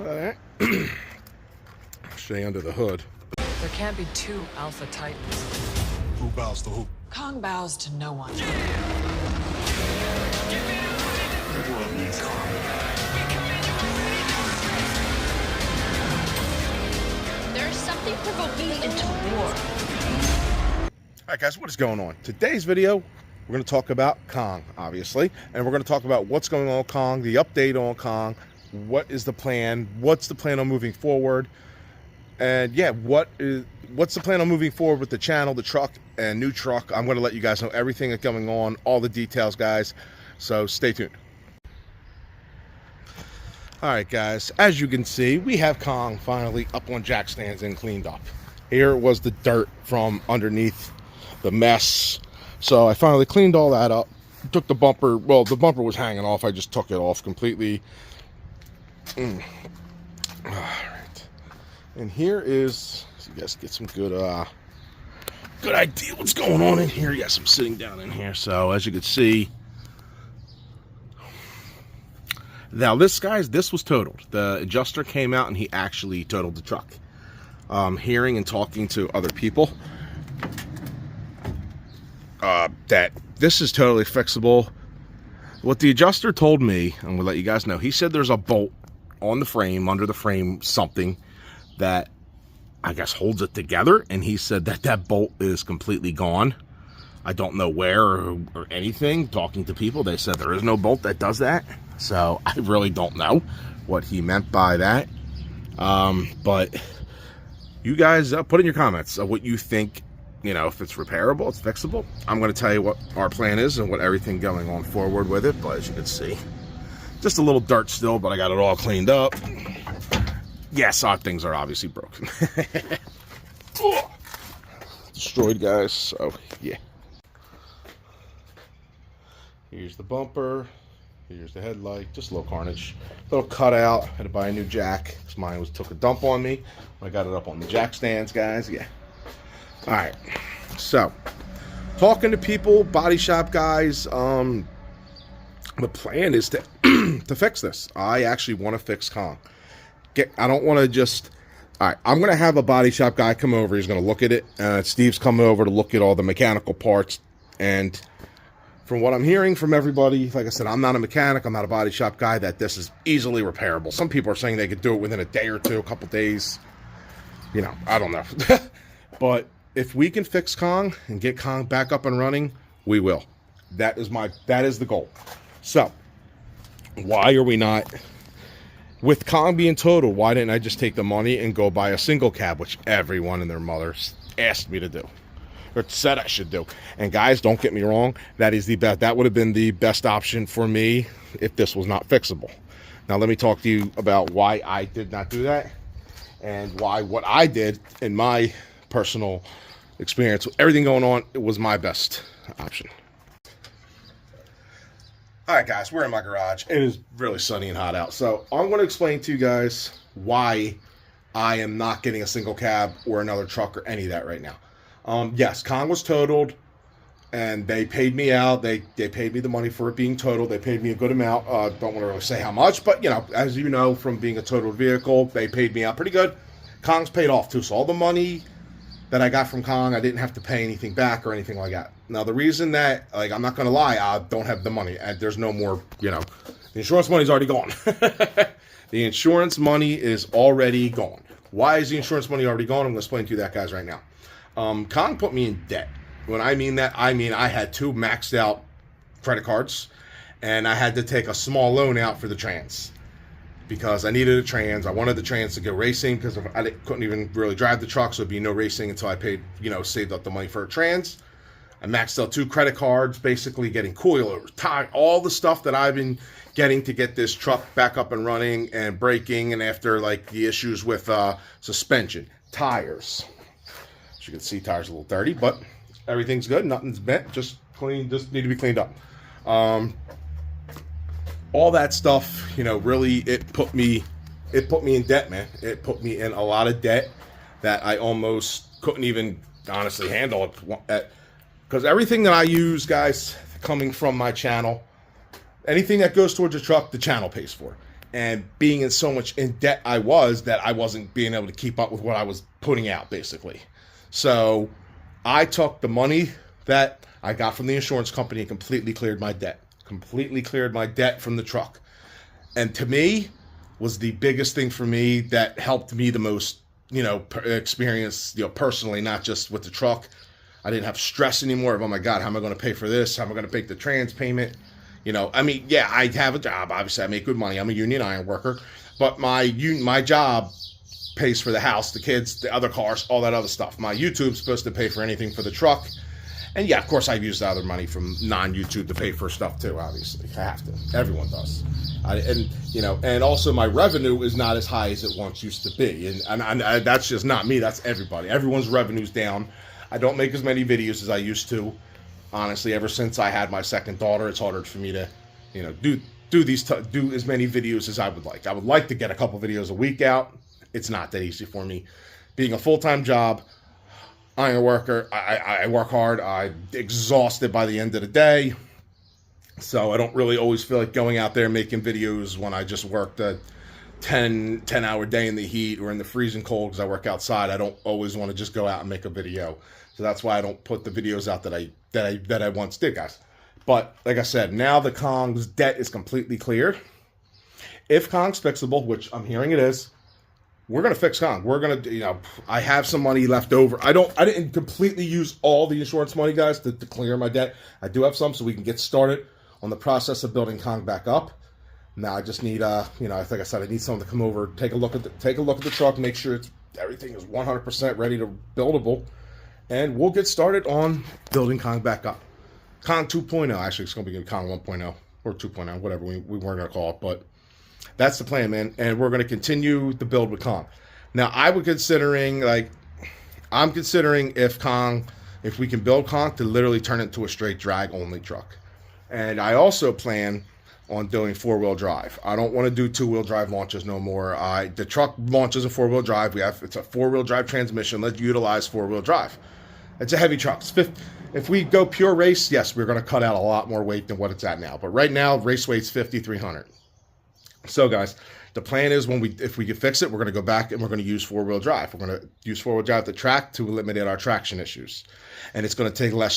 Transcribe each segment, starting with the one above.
Alright. Stay under the hood. There can't be two Alpha Titans. Who bows to who? Kong bows to no one. The world needs Kong. There's something provoking into war. Alright guys, what is going on? Today's video, we're going to talk about Kong, obviously. And we're going to talk about what's going on with Kong, the update on Kong, what is the plan, what's the plan on moving forward, and yeah, what's the plan on moving forward with the channel, the truck, and new truck. I'm going to let you guys know everything that's going on, all the details, guys. So stay tuned. Alright guys, as you can see, we have Kong finally up on jack stands and cleaned up. Here was the dirt from underneath the mess. So I finally cleaned all that up. Took the bumper, well, the bumper was hanging off. I just took it off completely. All right. And here is, so you guys get some good idea what's going on in here. Yes, I'm sitting down in here. So as you can see, now this was totaled. The adjuster came out and he actually totaled the truck. Hearing and talking to other people, that this is totally fixable. What the adjuster told me, I'm gonna let you guys know, he said there's a bolt on the frame, under the frame, something that I guess holds it together, and he said that that bolt is completely gone. I don't know where or anything. Talking to people, they said there is no bolt that does that, so I really don't know what he meant by that. But you guys put in your comments of what you think, you know, if it's repairable, it's fixable. I'm going to tell you what our plan is and what everything going on forward with it. But as you can see, just a little dirt still, but I got it all cleaned up. Yes, our things are obviously broken. Destroyed, guys. So yeah, here's the bumper, here's the headlight, just a little carnage, little cutout. Had to buy a new jack because mine took a dump on me. I got it up on the jack stands, guys. Yeah. All right, so talking to people, body shop guys, the plan is to to fix this. I actually want to fix Kong. I don't want to just, all right, I'm going to have a body shop guy come over. He's going to look at it. Steve's coming over to look at all the mechanical parts. And from what I'm hearing from everybody, like I said, I'm not a mechanic. I'm not a body shop guy, that this is easily repairable. Some people are saying they could do it within a day or two, a couple days. You know, I don't know. But if we can fix Kong and get Kong back up and running, we will. That is the goal. So, why are we not, with Kong being totaled, why didn't I just take the money and go buy a single cab, which everyone and their mother asked me to do, or said I should do. And guys, don't get me wrong, that is the best. That would have been the best option for me if this was not fixable. Now let me talk to you about why I did not do that, and why what I did in my personal experience with everything going on, it was my best option. All right, guys, we're in my garage. It is really sunny and hot out, so I'm going to explain to you guys why I am not getting a single cab or another truck or any of that right now. Yes, Kong was totaled, and they paid me out. They paid me the money for it being totaled. They paid me a good amount. Don't want to really say how much, but you know, as you know from being a totaled vehicle, they paid me out pretty good. Kong's paid off too, so all the money that I got from Kong, I didn't have to pay anything back or anything like that. Now, the reason that, like, I'm not going to lie, I don't have the money. There's no more, you know, the insurance money's already gone. The insurance money is already gone. Why is the insurance money already gone? I'm going to explain to you that, guys, right now. Kong put me in debt. When I mean that, I mean I had 2 maxed out credit cards, and I had to take a small loan out for the trans. Because I needed a trans. I wanted the trans to go racing because I couldn't even really drive the truck, so it'd be no racing until I paid, you know, saved up the money for a trans. I maxed out 2 credit cards, basically getting coilovers, tire, all the stuff that I've been getting to get this truck back up and running and braking, and after like the issues with suspension, tires. As you can see, tires are a little dirty, but everything's good. Nothing's bent, just clean, just need to be cleaned up. All that stuff, you know, really, it put me in debt, man. It put me in a lot of debt that I almost couldn't even honestly handle it. Because everything that I use, guys, coming from my channel, anything that goes towards a truck, the channel pays for. and being in so much in debt I was that I wasn't being able to keep up with what I was putting out, basically. So I took the money that I got from the insurance company and completely cleared my debt. Completely cleared my debt from the truck. And to me, was the biggest thing for me that helped me the most, experience, personally, not just with the truck. I didn't have stress anymore of, oh my God, how am I going to pay for this? How am I going to pay the trans payment? I have a job. Obviously, I make good money. I'm a union iron worker. But my job pays for the house, the kids, the other cars, all that other stuff. My YouTube's supposed to pay for anything for the truck. And yeah, of course, I've used other money from non-YouTube to pay for stuff too, obviously. I have to. Everyone does. And also my revenue is not as high as it once used to be. And that's just not me. That's everybody. Everyone's revenue's down. I don't make as many videos as I used to. Honestly, ever since I had my second daughter, it's harder for me to, do as many videos as I would like. I would like to get a couple videos a week out. It's not that easy for me. Being a full-time job, iron worker, I work hard. I'm exhausted by the end of the day. So I don't really always feel like going out there making videos when I just worked a 10-hour day in the heat or in the freezing cold because I work outside. I don't always want to just go out and make a video. So that's why I don't put the videos out that I once did, guys. But like I said, now the Kong's debt is completely cleared. If Kong's fixable, which I'm hearing it is, we're going to fix Kong. We're going to, I have some money left over. I didn't completely use all the insurance money, guys, to clear my debt. I do have some so we can get started on the process of building Kong back up. Now I just need, like I said, I need someone to come over, take a look at the truck, make sure everything is 100% ready to buildable, and we'll get started on building Kong back up. Kong 2.0, actually, it's going to be Kong 1.0 or 2.0, whatever we weren't going to call it, but that's the plan, man. And we're going to continue the build with Kong. Now, I'm considering if we can build Kong to literally turn it into a straight drag-only truck. And I also plan on doing four-wheel drive. I don't want to do two-wheel drive launches no more. The truck launches a four-wheel drive. It's a four-wheel drive transmission. Let's utilize four-wheel drive. It's a heavy truck. If we go pure race, yes, we're going to cut out a lot more weight than what it's at now. But right now, race weight's 5,300. So, guys, the plan is if we can fix it, we're going to go back and we're going to use four-wheel drive. We're going to use four-wheel drive at the track to eliminate our traction issues. And it's going to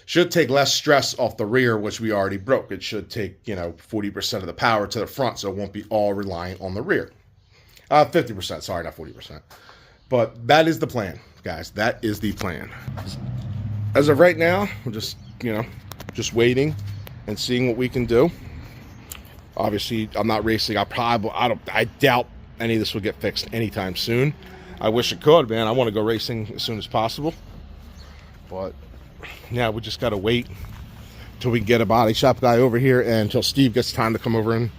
should take less stress off the rear, which we already broke. It should take, 40% of the power to the front, so it won't be all reliant on the rear. 50%, sorry, not 40%. But that is the plan, guys. That is the plan. As of right now, we're just waiting and seeing what we can do. Obviously, I'm not racing. I doubt any of this will get fixed anytime soon. I wish it could, man. I want to go racing as soon as possible. But yeah, we just got to wait until we can get a body shop guy over here and until Steve gets time to come over and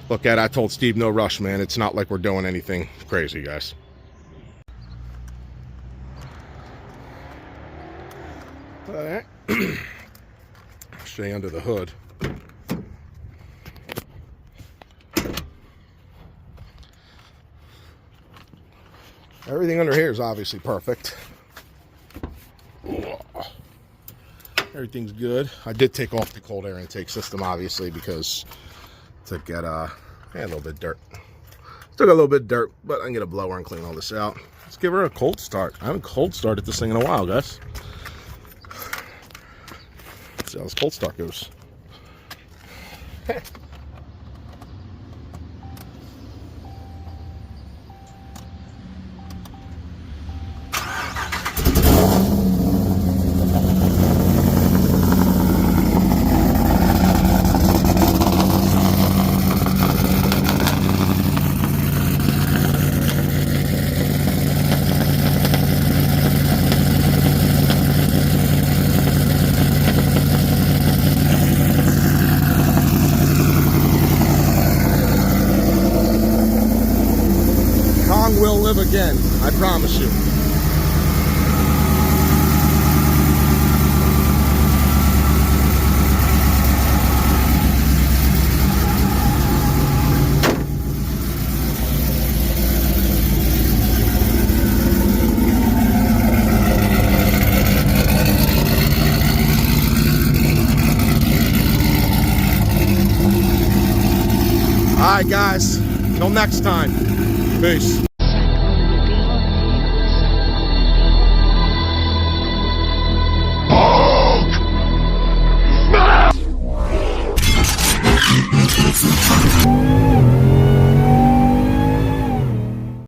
look at it. I told Steve, no rush, man. It's not like we're doing anything crazy, guys. All right. Stay under the hood. Everything under here is obviously perfect. Everything's good. I did take off the cold air intake system, obviously, because to get a little bit of dirt. Still got a little bit of dirt, but I can get a blower and clean all this out. Let's give her a cold start. I haven't cold started this thing in a while, guys. Let's see how this cold start goes. Will live again, I promise you. Alright guys, till next time. Peace. Smash!